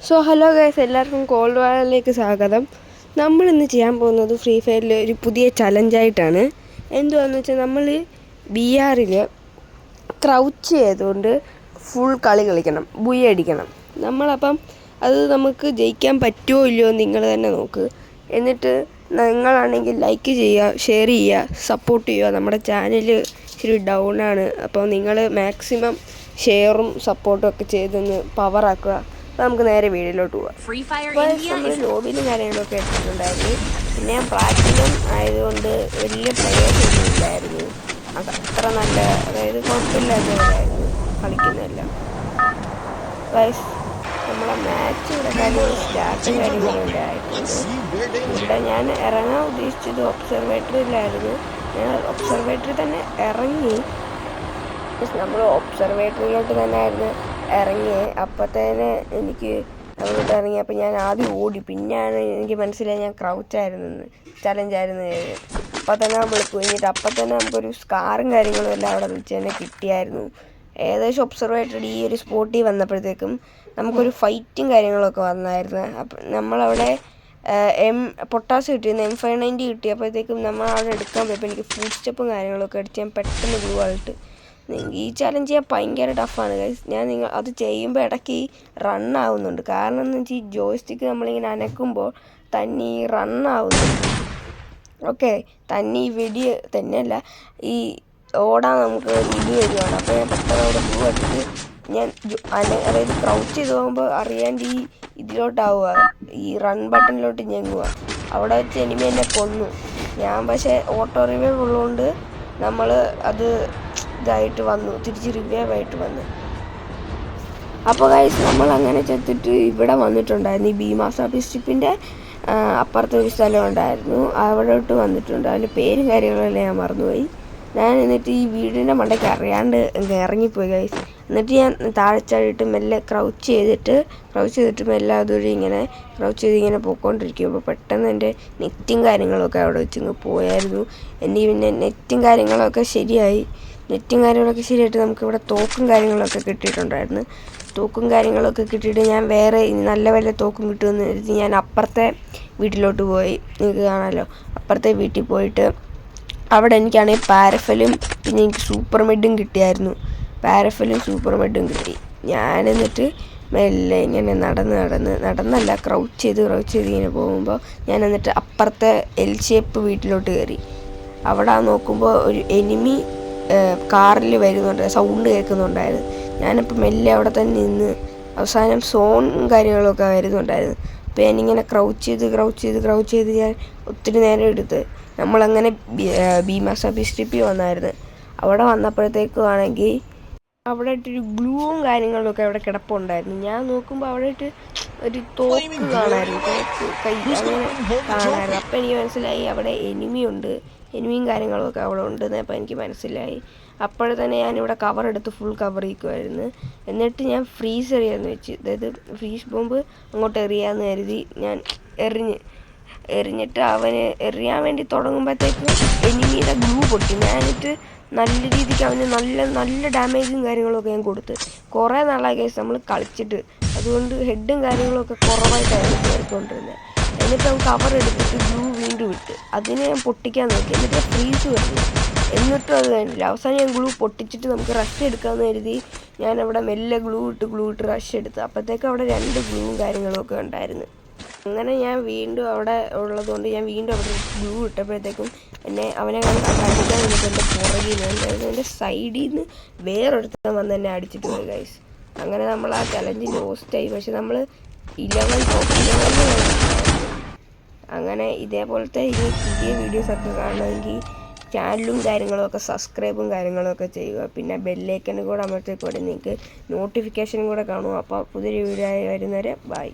So hello guys, എല്ലാവർക്കും called വാറിലേക്ക് സ്വാഗതം. നമ്മളിന്ന് ചെയ്യാൻ പോകുന്നത് ഫ്രീ ഫയറിൽ ഒരു പുതിയ ചലഞ്ചായിട്ടാണ്. എന്തുവാന്ന് വെച്ചാൽ നമ്മൾ BRൽ ക്രൗച്ച് ചെയ്തുകൊണ്ട് ഫുൾ കളി കളിക്കണം, ബുയ അടിക്കണം. നമ്മളപ്പം അത് നമുക്ക് ജയിക്കാൻ പറ്റുമോ ഇല്ലയോ നിങ്ങൾ തന്നെ നോക്ക്. എന്നിട്ട് നിങ്ങളാണെങ്കിൽ ലൈക്ക് ചെയ്യുക, ഷെയർ ചെയ്യുക, സപ്പോർട്ട് ചെയ്യുക. നമ്മുടെ ചാനൽ ഇച്ചിരി ഡൗൺ ആണ്, അപ്പോൾ നിങ്ങൾ മാക്സിമം ഷെയറും സപ്പോർട്ടും ഒക്കെ ചെയ്തൊന്ന് പവറാക്കുക. അപ്പോൾ നമുക്ക് നേരെ വീഡിയോയിലോട്ട് പോകാം. അപ്പോൾ നമ്മൾ ലോബിയിലും കാര്യങ്ങളൊക്കെ എടുത്തിട്ടുണ്ടായിരുന്നു. പിന്നെ ഞാൻ പ്ലാറ്റിനം ആയതുകൊണ്ട് വലിയ പ്ലെയേഴ്സ് ഒന്നും ഇല്ലായിരുന്നു. അത്ര നല്ല, അതായത് കുഴപ്പമില്ലാത്തവരായിരുന്നു കളിക്കുന്നതെല്ലാം. വൈസ് നമ്മളെ മാച്ച് ഇവിടെ കാര്യങ്ങൾ സ്റ്റാർട്ടും കാര്യങ്ങളും ആയിട്ടുണ്ട്. ഇവിടെ ഞാൻ ഇറങ്ങാൻ ഉദ്ദേശിച്ചത് ഒബ്സർവേറ്ററിയിലായിരുന്നു. ഞാൻ ഒബ്സർവേറ്ററി തന്നെ ഇറങ്ങി. നമ്മൾ ഒബ്സർവേറ്ററിയിലോട്ട് തന്നെ ആയിരുന്നു ഇറങ്ങിയത്. അപ്പോഴത്തേന് എനിക്ക് അങ്ങോട്ട് ഇറങ്ങി. അപ്പോൾ ഞാൻ ആദ്യം ഓടി, പിന്നെയാണ് എനിക്ക് മനസ്സിലായി ഞാൻ ക്രൗച്ചായിരുന്നു, ചലഞ്ചായിരുന്നു. അപ്പോൾ തന്നെ നമ്മൾ കുഞ്ഞിട്ട് അപ്പം തന്നെ നമുക്കൊരു സ്കാറും കാര്യങ്ങളും എല്ലാം അവിടെ വെച്ച് തന്നെ കിട്ടിയായിരുന്നു. ഏകദേശം ഒബ്സർവേറ്ററി ഈ ഒരു സ്പോട്ടിൽ വന്നപ്പോഴത്തേക്കും നമുക്കൊരു ഫൈറ്റും കാര്യങ്ങളൊക്കെ വന്നായിരുന്നു. അപ്പം നമ്മളവിടെ പൊട്ടാസ് കിട്ടിയിരുന്നു, M590 കിട്ടിയപ്പോഴത്തേക്കും നമ്മൾ അവിടെ എടുക്കാൻ പോയപ്പോൾ എനിക്ക് ഫുഡ് സ്റ്റെപ്പും കാര്യങ്ങളൊക്കെ അടിച്ച് ഞാൻ പെട്ടെന്ന് ഗ്ലൂ ആയിട്ട്. ഈ ചലഞ്ച് ചെയ്യാൻ ഭയങ്കര ടഫാണ് ഗൈസ്. നിങ്ങൾ അത് ചെയ്യുമ്പോൾ ഇടയ്ക്ക് റണ്ണാവുന്നുണ്ട്. കാരണം എന്ന് വെച്ചാൽ ഈ ജോയ്സ്റ്റിക്ക് നമ്മളിങ്ങനെ അനക്കുമ്പോൾ തന്നെ ഈ റണ്ണാവുന്നുണ്ട്. ഓക്കെ, തന്നെ ഈ വെടി തന്നെയല്ല, ഈ ഓടാൻ നമുക്ക് ഇത് വരുവാണ്. അപ്പോൾ ഞാൻ പെട്ടെന്ന് അവിടെ ഗ്ലൂ അടിച്ചിട്ട് ഞാൻ അതായത് ക്രൗച്ച് ചെയ്ത് പോകുമ്പോൾ അറിയാണ്ട് ഈ ഇതിലോട്ടാവുക, ഈ റൺ ബട്ടണിലോട്ട് ഞെങ്ങുക. അവിടെ വെച്ച് എനിമി എന്നെ കൊന്നു. ഞാൻ പക്ഷേ ഓട്ടോ റിവൈവ് ഉള്ളതുകൊണ്ട് നമ്മൾ അത് ഇതായിട്ട് വന്നു, തിരിച്ച് റിവൈവായിട്ട് വന്നു. അപ്പോൾ ഗൈസ് നമ്മൾ അങ്ങനെ ചെത്തിട്ട് ഇവിടെ വന്നിട്ടുണ്ടായിരുന്നു. ഈ ഭീമാസ ഡിസ്ട്രിക്റ്റിൻ്റെ അപ്പുറത്തെ ഒരു സ്ഥലം ഉണ്ടായിരുന്നു, അവിടോട്ട് വന്നിട്ടുണ്ട്. അതിൻ്റെ പേരും കാര്യങ്ങളെല്ലാം ഞാൻ മറന്നുപോയി. ഞാൻ എന്നിട്ട് ഈ വീടിൻ്റെ മണ്ടയ്ക്ക് അറിയാണ്ട് ഇറങ്ങിപ്പോയി ഗൈസ്. എന്നിട്ട് ഞാൻ താഴെച്ചാടിയിട്ട് മെല്ലെ ക്രൗച്ച് ചെയ്തിട്ട് മെല്ലെ അതുവഴി ഇങ്ങനെ ക്രൗച്ച് ചെയ്ത് ഇങ്ങനെ പോയിക്കൊണ്ടിരിക്കുമ്പോൾ പെട്ടെന്ന് എൻ്റെ നെറ്റും കാര്യങ്ങളൊക്കെ അവിടെ വെച്ചിങ്ങ് പോയായിരുന്നു. എൻ്റെ പിന്നെ നെറ്റും കാര്യങ്ങളൊക്കെ ശരിയായിട്ട് നമുക്കിവിടെ തോക്കും കാര്യങ്ങളൊക്കെ കിട്ടിയിട്ടുണ്ടായിരുന്നു. തോക്കും കാര്യങ്ങളൊക്കെ കിട്ടിയിട്ട് ഞാൻ വേറെ നല്ല വല്ല തോക്കും കിട്ടുമെന്ന് കരുതി ഞാൻ അപ്പുറത്തെ വീട്ടിലോട്ട് പോയി. നിങ്ങൾക്ക് കാണാമല്ലോ, അപ്പുറത്തെ വീട്ടിൽ പോയിട്ട് അവിടെ എനിക്കാണെങ്കിൽ പാരഫലും പിന്നെ എനിക്ക് സൂപ്പർ മെഡും കിട്ടിയായിരുന്നു. പാരഫലും സൂപ്പർ മെഡും കിട്ടി. ഞാൻ എന്നിട്ട് മെല്ലെ ഇങ്ങനെ നടന്നല്ല ക്രൗച്ച് ചെയ്ത് ഇങ്ങനെ പോകുമ്പോൾ ഞാൻ എന്നിട്ട് അപ്പുറത്തെ L ഷേപ്പ് വീട്ടിലോട്ട് കയറി. അവിടെ നോക്കുമ്പോൾ ഒരു എനിമി കാറിൽ വരുന്നുണ്ട്, സൗണ്ട് കേൾക്കുന്നുണ്ടായിരുന്നു. ഞാനിപ്പോൾ മെല്ലെ അവിടെ തന്നെ നിന്ന് അവസാനം സോണും കാര്യങ്ങളൊക്കെ വരുന്നുണ്ടായിരുന്നു. അപ്പോൾ ഞാനിങ്ങനെ ക്രൗച്ച് ചെയ്ത് ഞാൻ ഒത്തിരി നേരം എടുത്ത് നമ്മളങ്ങനെ ഭീമാസ ഡിസ്ട്രിക്റ്റിൽ വന്നായിരുന്നു. അവിടെ വന്നപ്പോഴത്തേക്കും ആണെങ്കിൽ അവിടെ ഇട്ടൊരു ഗ്ലൂവും കാര്യങ്ങളൊക്കെ അവിടെ കിടപ്പുണ്ടായിരുന്നു. ഞാൻ നോക്കുമ്പോൾ അവിടെ ഇട്ട് ഒരു തോക്ക് കാണാമായിരുന്നു, തോക്ക് കൈ അങ്ങനെ കാണാമായിരുന്നു. അപ്പം എനിക്ക് മനസ്സിലായി അവിടെ എനിമിയും കാര്യങ്ങളൊക്കെ അവിടെ ഉണ്ടെന്ന് അപ്പം എനിക്ക് മനസ്സിലായി. അപ്പോഴെ തന്നെ ഞാനിവിടെ കവറെടുത്ത് ഫുൾ കവർ ചെയ്യുമായിരുന്നു. എന്നിട്ട് ഞാൻ ഫ്രീസ് എറിയാമെന്ന് വെച്ച്, അതായത് ഫ്രീസ് ബോംബ് അങ്ങോട്ട് എറിയാമെന്ന് കരുതി ഞാൻ എറിഞ്ഞിട്ട് അവന് എറിയാൻ വേണ്ടി തുടങ്ങുമ്പോഴത്തേക്കും എനിമിയുടെ ഗ്ലൂ പൊട്ടി. ഞാനിട്ട് നല്ല രീതിക്ക് അവന് നല്ല ഡാമേജും കാര്യങ്ങളൊക്കെ ഞാൻ കൊടുത്ത്. കുറേ നാളായി കേസ് നമ്മൾ കളിച്ചിട്ട്, അതുകൊണ്ട് ഹെഡും കാര്യങ്ങളൊക്കെ കുറവായിട്ടായിരുന്നു കയറിക്കൊണ്ടിരുന്നത്. എന്നിട്ട് അവൻ കവർ എടുത്തിട്ട് ഗ്ലൂ വീണ്ടും ഇട്ട് അതിനെ ഞാൻ പൊട്ടിക്കാൻ നോക്കി. എന്നിട്ട് ഫ്രീസ് വരുന്നു. എന്നിട്ടും അത് വേണ്ടില്ല. അവസാനം ഞാൻ ഗ്ലൂ പൊട്ടിച്ചിട്ട് നമുക്ക് റഷ് എടുക്കാമെന്ന് കരുതി ഞാൻ അവിടെ മെല്ലെ ഗ്ലൂ ഇട്ട് റഷ് എടുത്ത്. അപ്പോഴത്തേക്കും അവിടെ 2 ഗ്ലൂവും കാര്യങ്ങളൊക്കെ ഉണ്ടായിരുന്നു. അങ്ങനെ ഞാൻ വീണ്ടും അവിടെ ഉള്ളതുകൊണ്ട് ഞാൻ വീണ്ടും അവിടെ ഗ്ലൂ ഇട്ടപ്പോഴത്തേക്കും അവനെ അടിക്കാൻ നിന്നിട്ട് എൻ്റെ പുറകിൽ നിന്ന് എൻ്റെ സൈഡിൽ നിന്ന് വേറൊരുത്തൻ വന്ന് എന്നെ അടിച്ചിട്ട് പോയി ഗൈസ്. അങ്ങനെ നമ്മൾ ആ ചലഞ്ച് ലോസ്റ്റായി. പക്ഷെ നമ്മൾ 11 അങ്ങനെ ഇതേപോലത്തെ ഇനി പുതിയ വീഡിയോസൊക്കെ കാണണമെങ്കിൽ ചാനലും കാര്യങ്ങളൊക്കെ സബ്സ്ക്രൈബും കാര്യങ്ങളൊക്കെ ചെയ്യുക. പിന്നെ ബെല്ലൈക്കനും കൂടെ അമർത്തിക്കൂടെ നിങ്ങൾക്ക് നോട്ടിഫിക്കേഷനും കൂടെ കാണും. അപ്പോൾ പുതിയൊരു വീഡിയോ ആയി വരുന്നവരെ ബൈ.